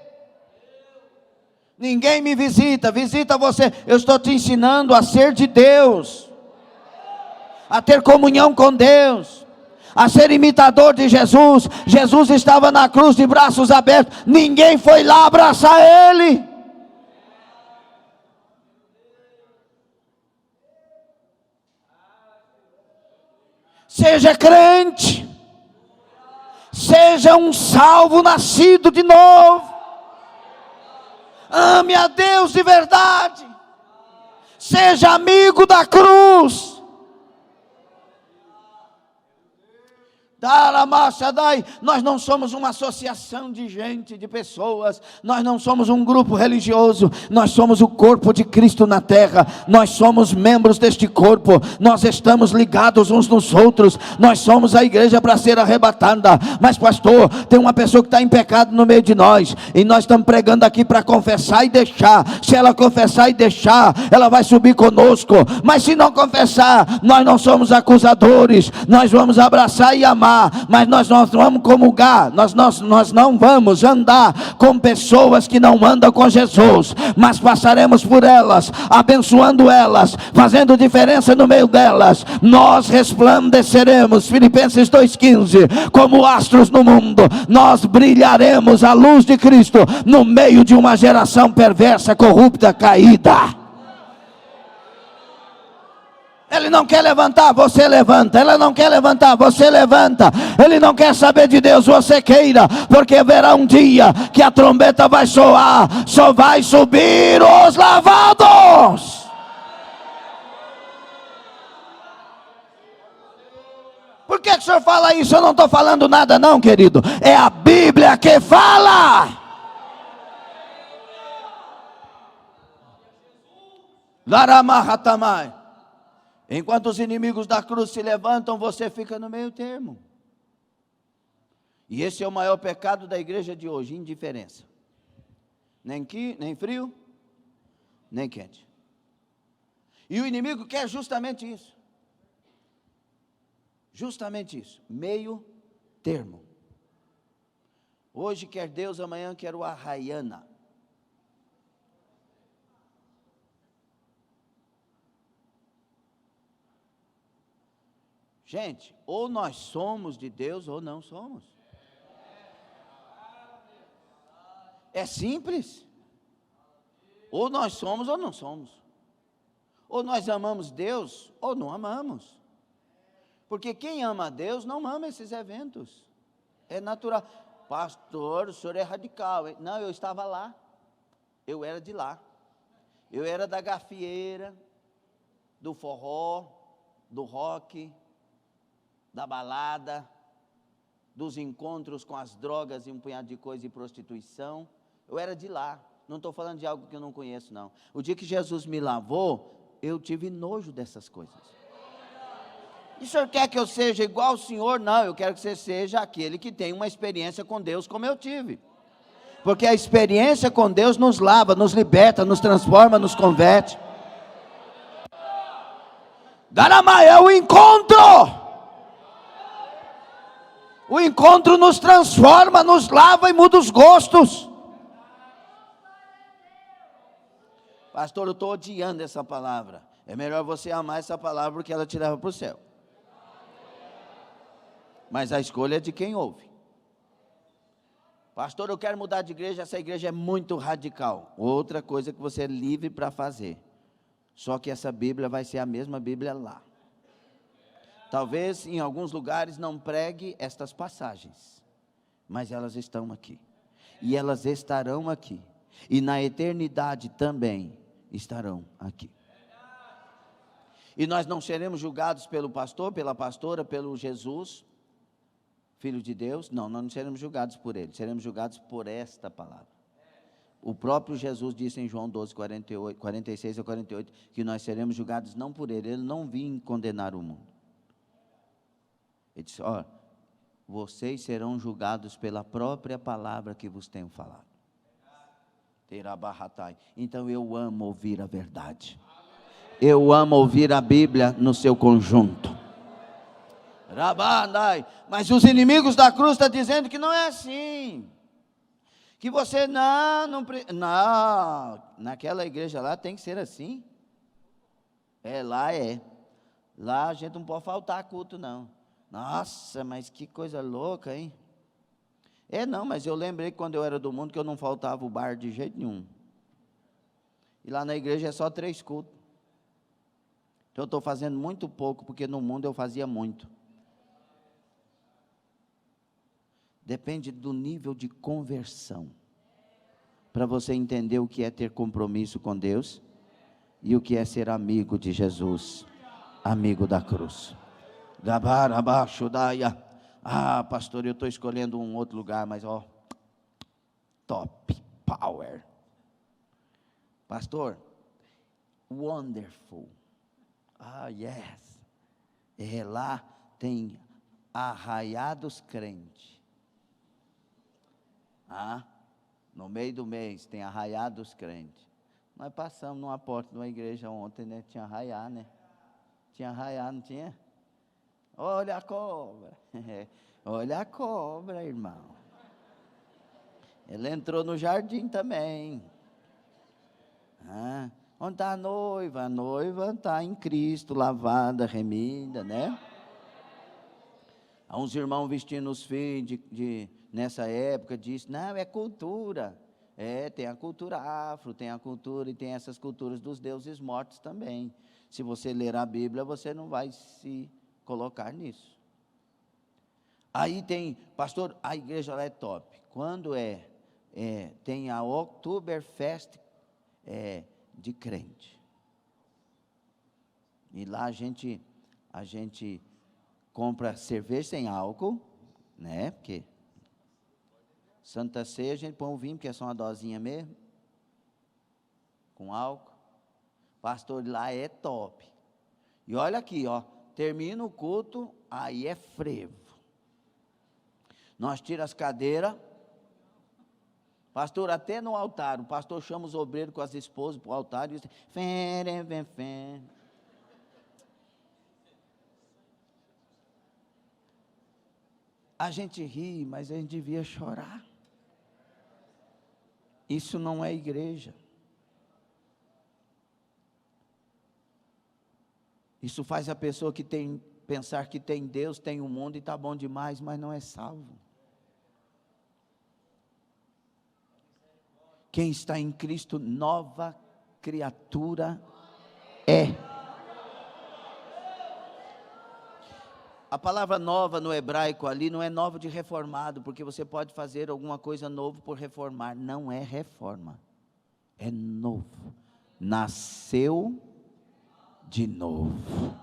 Ninguém me visita, visita você. Eu estou te ensinando a ser de Deus, a ter comunhão com Deus, a ser imitador de Jesus. Jesus estava na cruz de braços abertos, ninguém foi lá abraçar ele. Seja crente, seja um salvo nascido de novo, ame a Deus de verdade, seja amigo da cruz. Nós não somos uma associação de gente, de pessoas, nós não somos um grupo religioso, nós somos o corpo de Cristo na terra, nós somos membros deste corpo, nós estamos ligados uns nos outros, nós somos a igreja para ser arrebatada. Mas pastor, tem uma pessoa que está em pecado no meio de nós, e nós estamos pregando aqui para confessar e deixar. Se ela confessar e deixar, ela vai subir conosco, mas se não confessar, nós não somos acusadores, nós vamos abraçar e amar. Mas nós não vamos comungar, nós não vamos andar com pessoas que não andam com Jesus, mas passaremos por elas, abençoando elas, fazendo diferença no meio delas. Nós resplandeceremos, Filipenses 2,15, como astros no mundo. Nós brilharemos a luz de Cristo no meio de uma geração perversa, corrupta, caída. Ele não quer levantar, você levanta. Ela não quer levantar, você levanta. Ele não quer saber de Deus, você queira, porque haverá um dia que a trombeta vai soar, só vai subir os lavados. Por que o senhor fala isso? Eu não estou falando nada não, querido, é a Bíblia que fala. Laramahatamai. Enquanto os inimigos da cruz se levantam, você fica no meio termo. E esse é o maior pecado da igreja de hoje, indiferença. Nem frio, nem quente. E o inimigo quer justamente isso. Justamente isso, meio termo. Hoje quer Deus, amanhã quer o Arraiana. Gente, ou nós somos de Deus ou não somos. É simples. Ou nós somos ou não somos. Ou nós amamos Deus ou não amamos. Porque quem ama a Deus não ama esses eventos. É natural. Pastor, o senhor é radical, hein? Não, eu estava lá. Eu era de lá. Eu era da gafieira, do forró, do rock, da balada, dos encontros com as drogas e um punhado de coisa e prostituição. Eu era de lá. Não estou falando de algo que eu não conheço, não. O dia que Jesus me lavou, eu tive nojo dessas coisas. E o senhor quer que eu seja igual ao senhor? Não, eu quero que você seja aquele que tem uma experiência com Deus como eu tive. Porque a experiência com Deus nos lava, nos liberta, nos transforma, nos converte. Daramá é o encontro. O encontro nos transforma, nos lava e muda os gostos. Pastor, eu estou odiando essa palavra. É melhor você amar essa palavra porque ela te leva para o céu. Mas a escolha é de quem ouve. Pastor, eu quero mudar de igreja, essa igreja é muito radical. Outra coisa que você é livre para fazer. Só que essa Bíblia vai ser a mesma Bíblia lá. Talvez em alguns lugares não pregue estas passagens, mas elas estão aqui. E elas estarão aqui. E na eternidade também estarão aqui. E nós não seremos julgados pelo pastor, pela pastora, pelo Jesus, Filho de Deus. Não, nós não seremos julgados por ele, seremos julgados por esta palavra. O próprio Jesus disse em João 12, 46 a 48, que nós seremos julgados não por ele não vinha condenar o mundo. Ele disse, ó, vocês serão julgados pela própria palavra que vos tenho falado. Então eu amo ouvir a verdade. Eu amo ouvir a Bíblia no seu conjunto. Mas os inimigos da cruz estão dizendo que não é assim. Que você não, naquela igreja lá tem que ser assim. Lá é. Lá a gente não pode faltar culto não. Nossa, mas que coisa louca, hein? Não, mas eu lembrei que quando eu era do mundo que eu não faltava o bar de jeito nenhum. E lá na igreja é só 3 cultos. Então eu estou fazendo muito pouco, porque no mundo eu fazia muito. Depende do nível de conversão. Para você entender o que é ter compromisso com Deus e o que é ser amigo de Jesus, amigo da cruz. Pastor, eu estou escolhendo um outro lugar, mas top power. Pastor, wonderful. Yes. Lá tem arraiados crentes. No meio do mês tem arraiados crentes. Nós passamos numa porta de uma igreja ontem, né? Tinha arraiá, né? Tinha arraiá, não tinha? Olha a cobra. Olha a cobra, irmão. Ela entrou no jardim também. Onde está a noiva? A noiva está em Cristo, lavada, remida, né? Há uns irmãos vestindo os filhos nessa época, disse, não, é cultura. Tem a cultura afro, tem a cultura e tem essas culturas dos deuses mortos também. Se você ler a Bíblia, você não vai se colocar nisso. Aí tem, pastor, a igreja lá é top. Quando tem a Oktoberfest de crente. E lá a gente compra cerveja sem álcool, né? Porque Santa Ceia a gente põe o vinho, porque é só uma dosinha mesmo, com álcool. Pastor, lá é top. E olha aqui, termina o culto, aí é frevo. Nós tiramos as cadeiras, pastor, até no altar, o pastor chama os obreiros com as esposas para o altar e diz, vem. A gente ri, mas a gente devia chorar. Isso não é igreja. Isso faz a pessoa pensar que tem Deus, tem o mundo e está bom demais, mas não é salvo. Quem está em Cristo, nova criatura é. A palavra nova no hebraico ali não é nova de reformado, porque você pode fazer alguma coisa novo por reformar. Não é reforma, é novo. Nasceu de novo.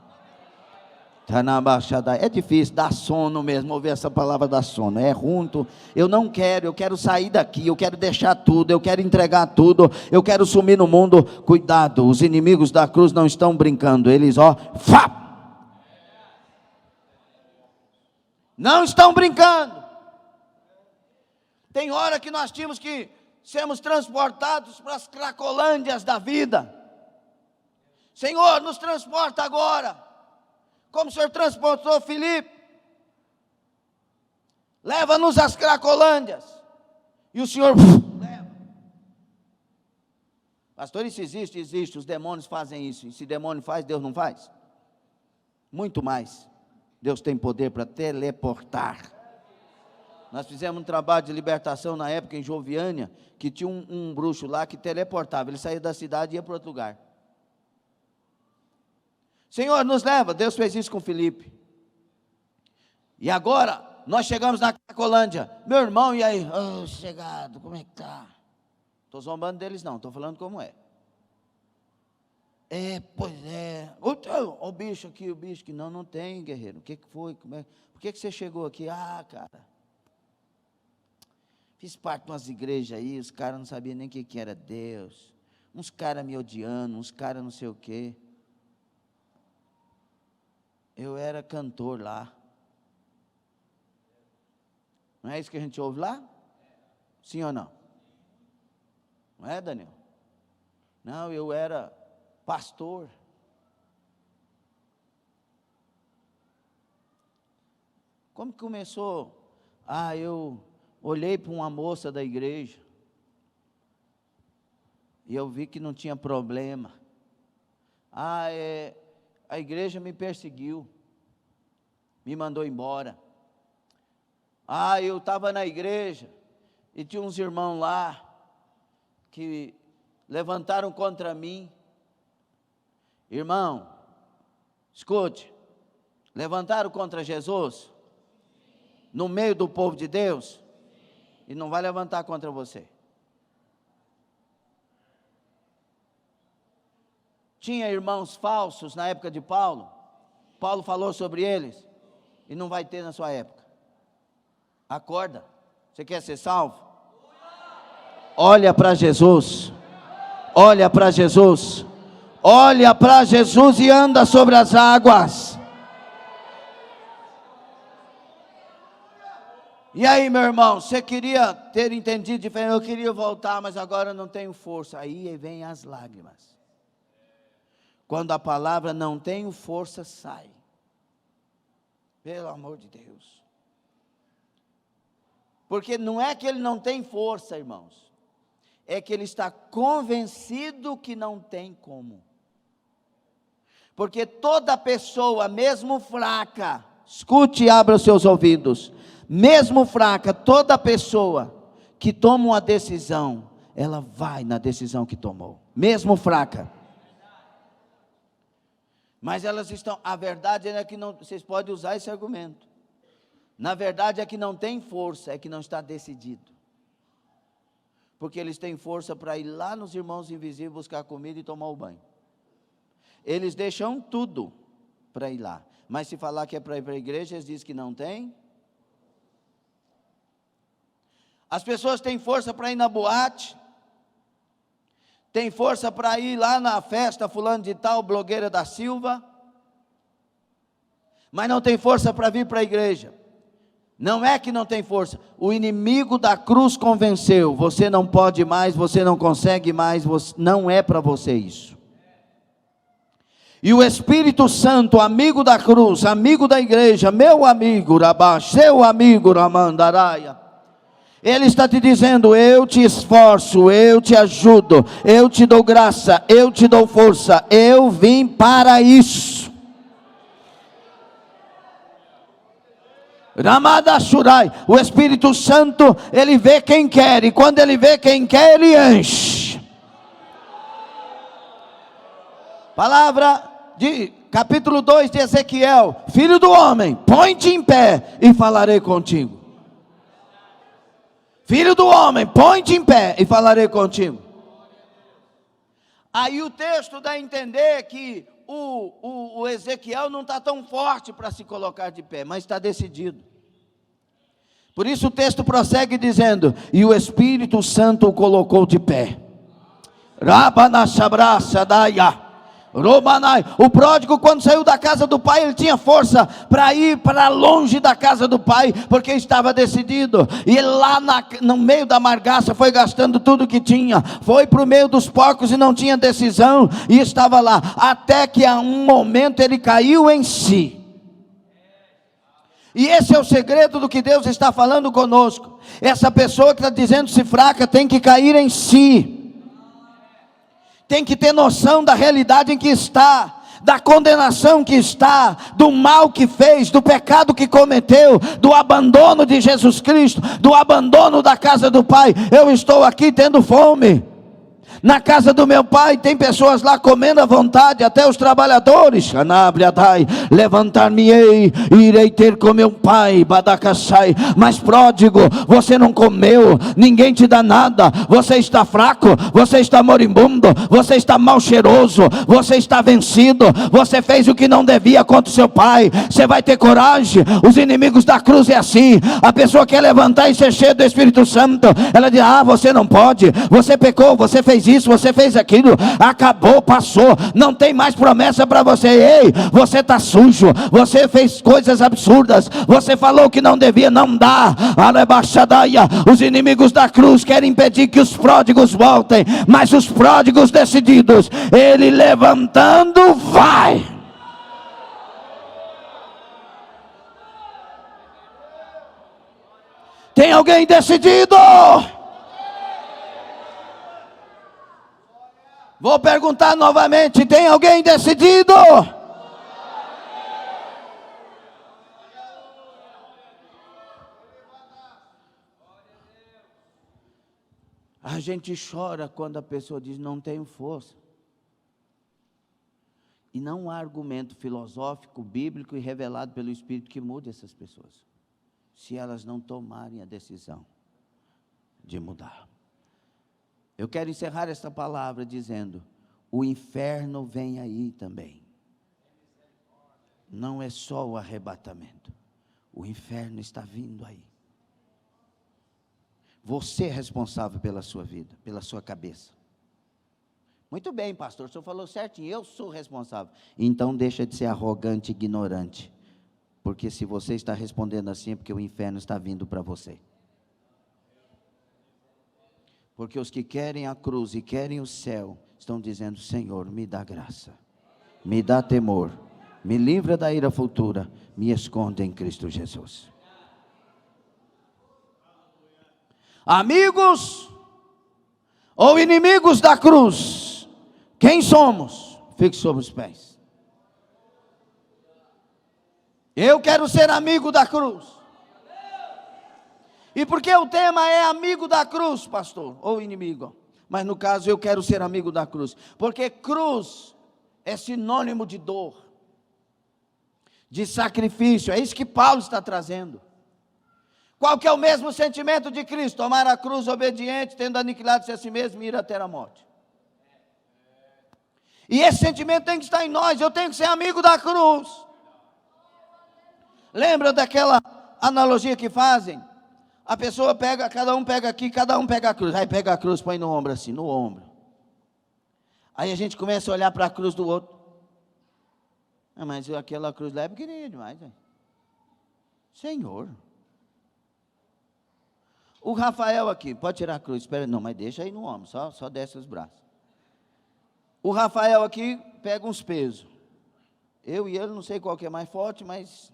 É difícil, dá sono mesmo, ouvir essa palavra dá sono, é ruim. Eu não quero, eu quero sair daqui, eu quero deixar tudo, eu quero entregar tudo, eu quero sumir no mundo. Cuidado, os inimigos da cruz não estão brincando, eles Não estão brincando. Tem hora que nós tínhamos que sermos transportados para as cracolândias da vida. Senhor, nos transporta agora, como o Senhor transportou Filipe. Leva-nos às cracolândias. E o Senhor leva. Pastor, isso existe? Existe. Os demônios fazem isso. E se demônio faz, Deus não faz? Muito mais. Deus tem poder para teleportar. Nós fizemos um trabalho de libertação na época em Joviânia, que tinha um bruxo lá que teleportava. Ele saía da cidade e ia para outro lugar. Senhor, nos leva. Deus fez isso com Filipe. E agora, nós chegamos na Cracolândia. Meu irmão, e aí? Oh, chegado, como é que está? Estou zombando deles não, estou falando como é. Pois é. O bicho aqui, o bicho que não tem, guerreiro. O que foi? Por que você chegou aqui? Ah, cara, fiz parte de umas igrejas aí, os caras não sabiam nem o que era Deus. Uns caras me odiando, uns caras não sei o quê. Eu era cantor lá. Não é isso que a gente ouve lá? Sim ou não? Não é, Daniel? Não, eu era pastor. Como que começou? Eu olhei para uma moça da igreja e eu vi que não tinha problema. A igreja me perseguiu, me mandou embora. Eu estava na igreja e tinha uns irmãos lá que levantaram contra mim. Irmão, escute, levantaram contra Jesus no meio do povo de Deus e não vai levantar contra você. Tinha irmãos falsos na época de Paulo. Paulo falou sobre eles e não vai ter na sua época. Acorda. Você quer ser salvo? Olha para Jesus. Olha para Jesus. Olha para Jesus e anda sobre as águas. E aí, meu irmão, você queria ter entendido diferente? Eu queria voltar, mas agora não tenho força. Aí vem as lágrimas. Quando a palavra não tem força, sai. Pelo amor de Deus. Porque não é que ele não tem força, irmãos. É que ele está convencido que não tem como. Porque toda pessoa, mesmo fraca, escute e abra os seus ouvidos. Mesmo fraca, toda pessoa que toma uma decisão, ela vai na decisão que tomou. Mesmo fraca. Mas elas estão, a verdade é que não, vocês podem usar esse argumento. Na verdade é que não tem força, é que não está decidido. Porque eles têm força para ir lá nos irmãos invisíveis buscar comida e tomar o banho. Eles deixam tudo para ir lá. Mas se falar que é para ir para a igreja, eles dizem que não tem. As pessoas têm força para ir na boate. Tem força para ir lá na festa fulano de tal, blogueira da Silva. Mas não tem força para vir para a igreja. Não é que não tem força. O inimigo da cruz convenceu. Você não pode mais, você não consegue mais, não é para você isso. E o Espírito Santo, amigo da cruz, amigo da igreja, meu amigo, Rabá, seu amigo, Ramandaraia, ele está te dizendo: eu te esforço, eu te ajudo, eu te dou graça, eu te dou força, eu vim para isso. Ramada Shurai, o Espírito Santo, ele vê quem quer, e quando ele vê quem quer, ele enche. Palavra de capítulo 2 de Ezequiel: filho do homem, põe-te em pé e falarei contigo. Filho do homem, põe-te em pé e falarei contigo. Aí o texto dá a entender que o Ezequiel não está tão forte para se colocar de pé, mas está decidido. Por isso o texto prossegue dizendo: e o Espírito Santo o colocou de pé. Romanai. O pródigo, quando saiu da casa do pai, ele tinha força para ir para longe da casa do pai, porque estava decidido. E ele lá no meio da margaça foi gastando tudo que tinha, foi para o meio dos porcos e não tinha decisão, e estava lá, até que a um momento ele caiu em si. E esse é o segredo do que Deus está falando conosco. Essa pessoa que está dizendo-se fraca tem que cair em si, tem que ter noção da realidade em que está, da condenação que está, do mal que fez, do pecado que cometeu, do abandono de Jesus Cristo, do abandono da casa do Pai. Eu estou aqui tendo fome. Na casa do meu pai tem pessoas lá comendo à vontade, até os trabalhadores. Levantar-me-ei, irei ter com meu pai, Badacassai. Mas pródigo, você não comeu, ninguém te dá nada, você está fraco, você está moribundo, você está mal cheiroso, você está vencido, você fez o que não devia contra o seu pai. Você vai ter coragem? Os inimigos da cruz é assim. A pessoa quer levantar e ser cheia do Espírito Santo, ela diz: você não pode, você pecou, você fez isso, você fez aquilo, acabou, passou, não tem mais promessa para você. Ei, você está sujo, você fez coisas absurdas, você falou que não devia, não dá. Os inimigos da cruz querem impedir que os pródigos voltem, mas os pródigos decididos, ele levantando vai. Tem alguém decidido? Vou perguntar novamente: tem alguém decidido? A gente chora quando a pessoa diz: não tenho força. E não há argumento filosófico, bíblico e revelado pelo Espírito que mude essas pessoas, se elas não tomarem a decisão de mudar. Eu quero encerrar esta palavra dizendo: o inferno vem aí também. Não é só o arrebatamento, o inferno está vindo aí. Você é responsável pela sua vida, pela sua cabeça. Muito bem, pastor, o senhor falou certinho, eu sou responsável. Então deixa de ser arrogante e ignorante, porque se você está respondendo assim é porque o inferno está vindo para você. Porque os que querem a cruz e querem o céu estão dizendo: Senhor, me dá graça, me dá temor, me livra da ira futura, me esconde em Cristo Jesus. Amigos ou inimigos da cruz, quem somos? Fique sobre os pés. Eu quero ser amigo da cruz. E por que o tema é amigo da cruz, pastor? Ou inimigo? Mas no caso eu quero ser amigo da cruz. Porque cruz é sinônimo de dor, de sacrifício. É isso que Paulo está trazendo. Qual que é o mesmo sentimento de Cristo? Tomar a cruz obediente, tendo aniquilado-se a si mesmo e ir até a morte. E esse sentimento tem que estar em nós. Eu tenho que ser amigo da cruz. Lembra daquela analogia que fazem? A pessoa pega, cada um pega aqui, cada um pega a cruz. Aí pega a cruz, põe no ombro assim, no ombro. Aí a gente começa a olhar para a cruz do outro. Mas aquela cruz lá é pequenininha demais. Senhor. O Rafael aqui, pode tirar a cruz, espera, não, mas deixa aí no ombro, só desce os braços. O Rafael aqui pega uns pesos. Eu e ele, não sei qual que é mais forte, mas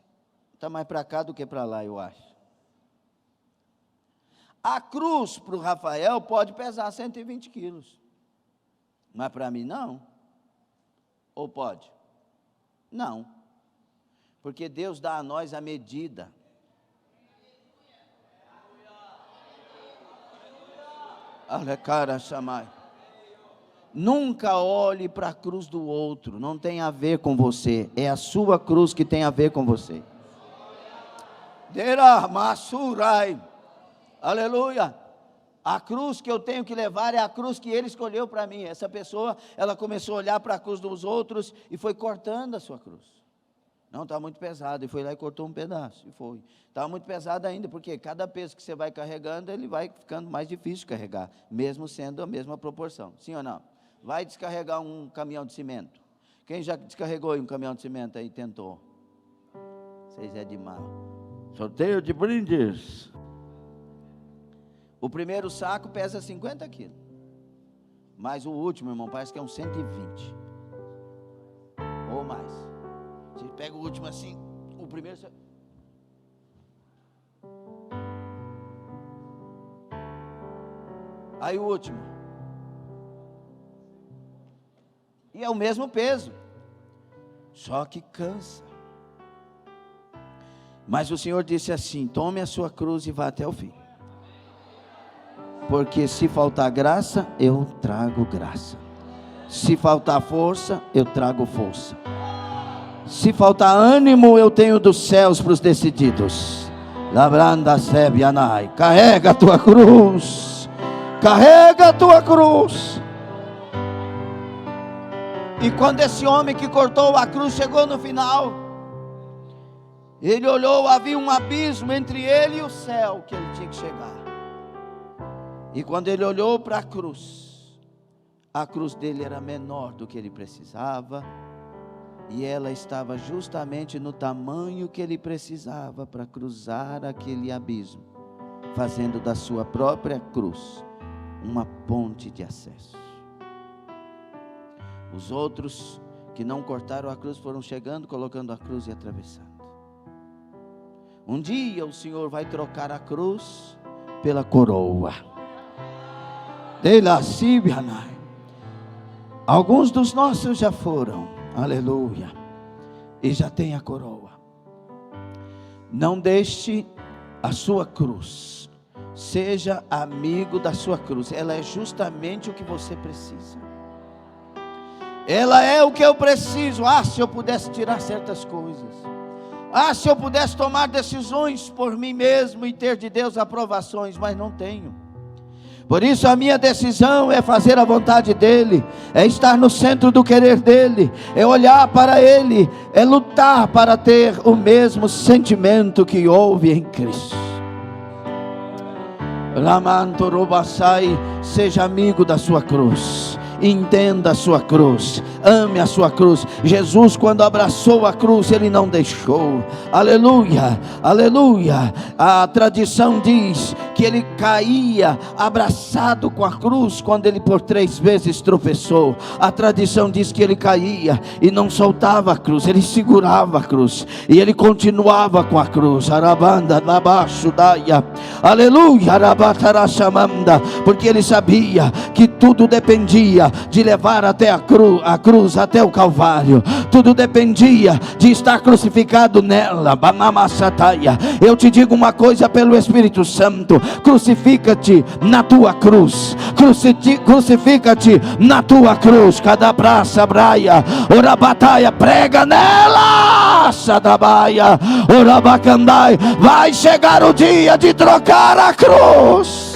está mais para cá do que para lá, eu acho. A cruz para o Rafael pode pesar 120 quilos, mas para mim não. Ou pode? Não, porque Deus dá a nós a medida. Alecara chamai. Nunca olhe para a cruz do outro, não tem a ver com você, é a sua cruz que tem a ver com você. Dera masurai. Aleluia. A cruz que eu tenho que levar é a cruz que Ele escolheu para mim. Essa pessoa, ela começou a olhar para a cruz dos outros e foi cortando a sua cruz. Não, está muito pesado, e foi lá e cortou um pedaço, e foi. Estava muito pesado ainda, porque cada peso que você vai carregando, ele vai ficando mais difícil de carregar, mesmo sendo a mesma proporção, sim ou não? Vai descarregar um caminhão de cimento, Quem já descarregou em um caminhão de cimento aí e tentou? Vocês é de mal. Sorteio de brindes. O primeiro saco pesa 50 quilos. Mas o último, irmão, parece que é uns 120. Ou mais. Você pega o último assim, o primeiro... Aí o último. E é o mesmo peso. Só que cansa. Mas o Senhor disse assim: tome a sua cruz e vá até o fim. Porque se faltar graça, eu trago graça. Se faltar força, eu trago força. Se faltar ânimo, eu tenho dos céus para os decididos. Labranda sebianai. Carrega a tua cruz. Carrega a tua cruz. E quando esse homem que cortou a cruz chegou no final, ele olhou, havia um abismo entre ele e o céu que ele tinha que chegar. E quando ele olhou para a cruz dele era menor do que ele precisava, e ela estava justamente no tamanho que ele precisava para cruzar aquele abismo, fazendo da sua própria cruz uma ponte de acesso. Os outros que não cortaram a cruz foram chegando, colocando a cruz e atravessando. Um dia o Senhor vai trocar a cruz pela coroa. Alguns dos nossos já foram, aleluia, e já tem a coroa. Não deixe a sua cruz, seja amigo da sua cruz. Ela é justamente o que você precisa. Ela é o que eu preciso. Se eu pudesse tirar certas coisas. Se eu pudesse tomar decisões por mim mesmo e ter de Deus aprovações, mas não tenho. Por isso a minha decisão é fazer a vontade dEle, é estar no centro do querer dEle, é olhar para Ele, é lutar para ter o mesmo sentimento que houve em Cristo. Seja amigo da sua cruz. Entenda a sua cruz, ame a sua cruz. Jesus, quando abraçou a cruz, Ele não deixou, aleluia, aleluia. A tradição diz que Ele caía abraçado com a cruz, quando Ele por 3 vezes tropeçou. A tradição diz que Ele caía e não soltava a cruz, Ele segurava a cruz, e Ele continuava com a cruz, arabanda, labaixo, daia, aleluia, arabatarachamanda, porque Ele sabia que tudo dependia de levar até a cruz, até o Calvário. Tudo dependia de estar crucificado nela. Eu te digo uma coisa pelo Espírito Santo: crucifica-te na tua cruz, crucifica-te na tua cruz. Cada praça, braia, orabataia, prega nela, sadabaia, orabacandai. Vai chegar o dia de trocar a cruz.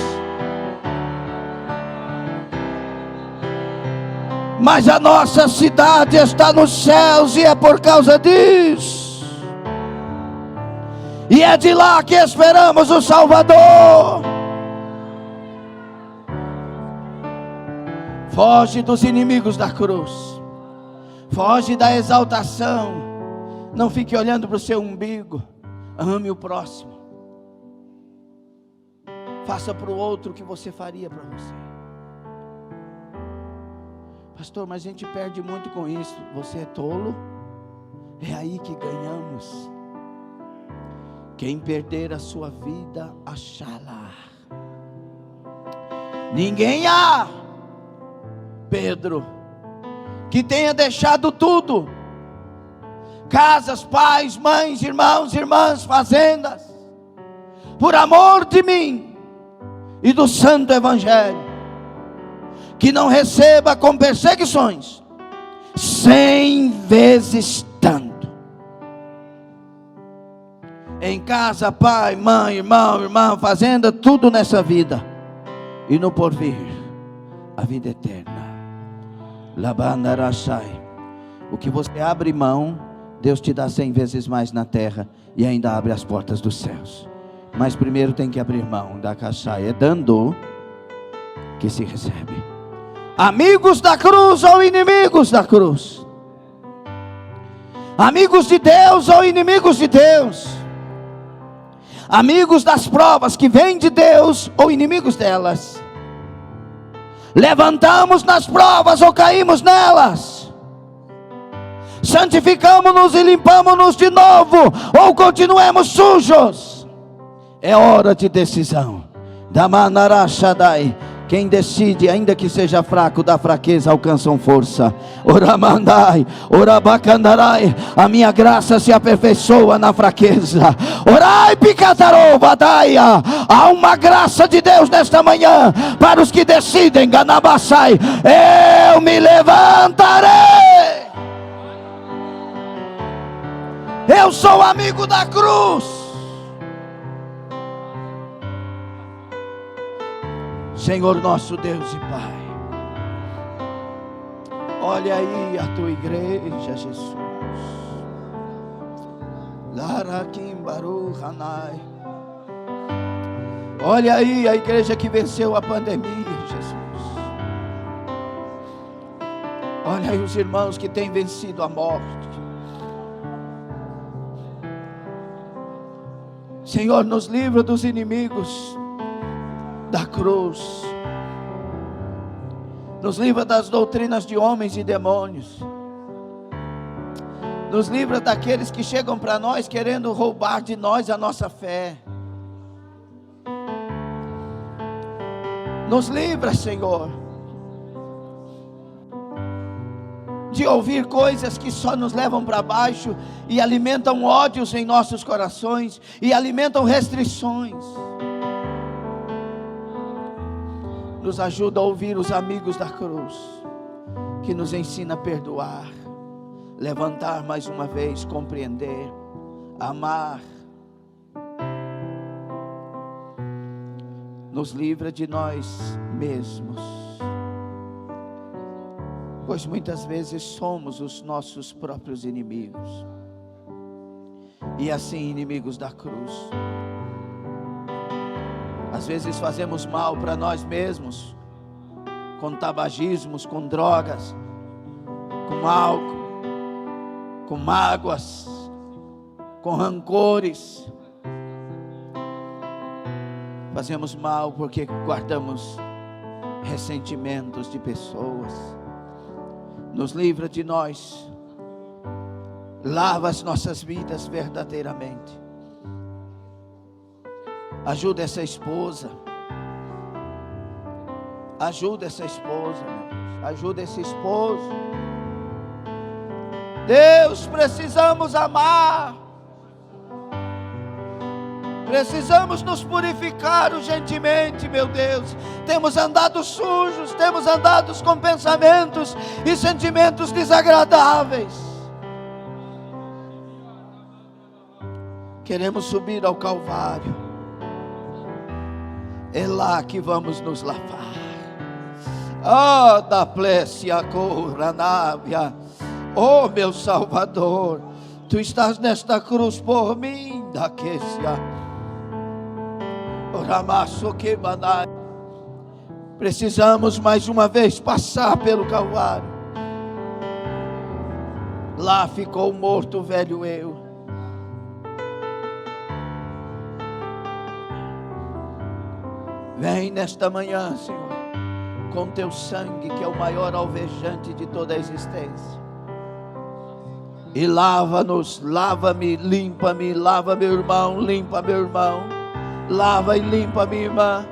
Mas a nossa cidade está nos céus, e é por causa disso. E é de lá que esperamos o Salvador. Foge dos inimigos da cruz. Foge da exaltação. Não fique olhando para o seu umbigo. Ame o próximo. Faça para o outro o que você faria para você. Pastor, mas a gente perde muito com isso. Você é tolo? É aí que ganhamos. Quem perder a sua vida, achá-la. Ninguém há, Pedro, que tenha deixado tudo: casas, pais, mães, irmãos, irmãs, fazendas, por amor de mim e do santo evangelho, que não receba com perseguições 100 vezes tanto. Em casa, pai, mãe, irmão, irmã, fazenda, tudo nessa vida, e no porvir, a vida eterna. Labandarachai. O que você abre mão, Deus te dá 100 vezes mais na terra, e ainda abre as portas dos céus. Mas primeiro tem que abrir mão da cachai. É dando que se recebe. Amigos da cruz ou inimigos da cruz? Amigos de Deus ou inimigos de Deus? Amigos das provas que vêm de Deus ou inimigos delas? Levantamos nas provas ou caímos nelas? Santificamos-nos e limpamos-nos de novo ou continuemos sujos? É hora de decisão. Damanarashadai. Quem decide, ainda que seja fraco, da fraqueza alcançam força. Oramandai, orabacandarai. A minha graça se aperfeiçoa na fraqueza. Orai picatarou, vadaia. Há uma graça de Deus nesta manhã para os que decidem. Ganabassai, eu me levantarei. Eu sou amigo da cruz. Senhor nosso Deus e Pai, olha aí a tua igreja, Jesus. Larakim Baruch Hanai. Olha aí a igreja que venceu a pandemia, Jesus. Olha aí os irmãos que têm vencido a morte. Senhor, nos livra dos inimigos da cruz, nos livra das doutrinas de homens e demônios, nos livra daqueles que chegam para nós querendo roubar de nós a nossa fé. Nos livra, Senhor, de ouvir coisas que só nos levam para baixo e alimentam ódios em nossos corações e alimentam restrições. Nos ajuda a ouvir os amigos da cruz, que nos ensina a perdoar, levantar mais uma vez, compreender, amar. Nos livra de nós mesmos, pois muitas vezes somos os nossos próprios inimigos, e assim inimigos da cruz. Às vezes fazemos mal para nós mesmos, com tabagismos, com drogas, com álcool, com mágoas, com rancores. Fazemos mal porque guardamos ressentimentos de pessoas. Nos livra de nós, lava as nossas vidas verdadeiramente. Ajuda essa esposa. Ajuda essa esposa, meu Deus. Ajuda esse esposo. Deus, precisamos amar. Precisamos nos purificar urgentemente, meu Deus. Temos andado sujos, temos andado com pensamentos e sentimentos desagradáveis. Queremos subir ao Calvário. É lá que vamos nos lavar. Ah, da plécia coranávia. Oh, meu Salvador, Tu estás nesta cruz por mim, daquecia. Oramaço que banai. Precisamos mais uma vez passar pelo Calvário. Lá ficou morto o velho eu. Vem nesta manhã, Senhor, com Teu sangue, que é o maior alvejante de toda a existência. E lava-nos, lava-me, limpa-me, lava meu irmão, limpa meu irmão. Lava e limpa minha irmã.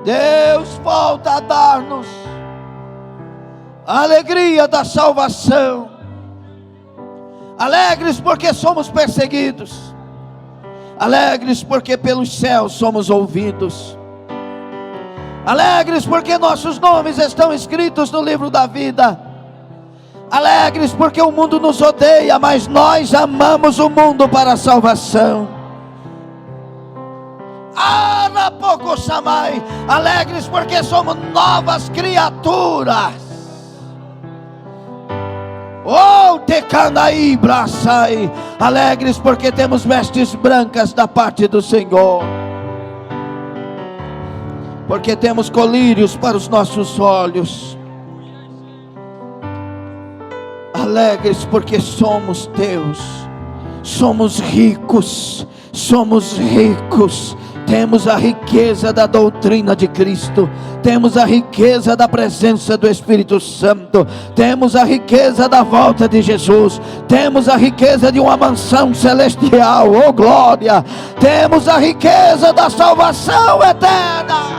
Deus volta a dar-nos a alegria da salvação. Alegres porque somos perseguidos. Alegres porque pelos céus somos ouvidos. Alegres porque nossos nomes estão escritos no livro da vida. Alegres porque o mundo nos odeia, mas nós amamos o mundo para a salvação. Alegres porque somos novas criaturas. Oh, Tecanaí, Braçai. Alegres porque temos vestes brancas da parte do Senhor. Porque temos colírios para os nossos olhos. alegres porque somos teus. Somos ricos, somos ricos. Temos a riqueza da doutrina de Cristo, temos a riqueza da presença do Espírito Santo, temos a riqueza da volta de Jesus, temos a riqueza de uma mansão celestial, oh glória, temos a riqueza da salvação eterna.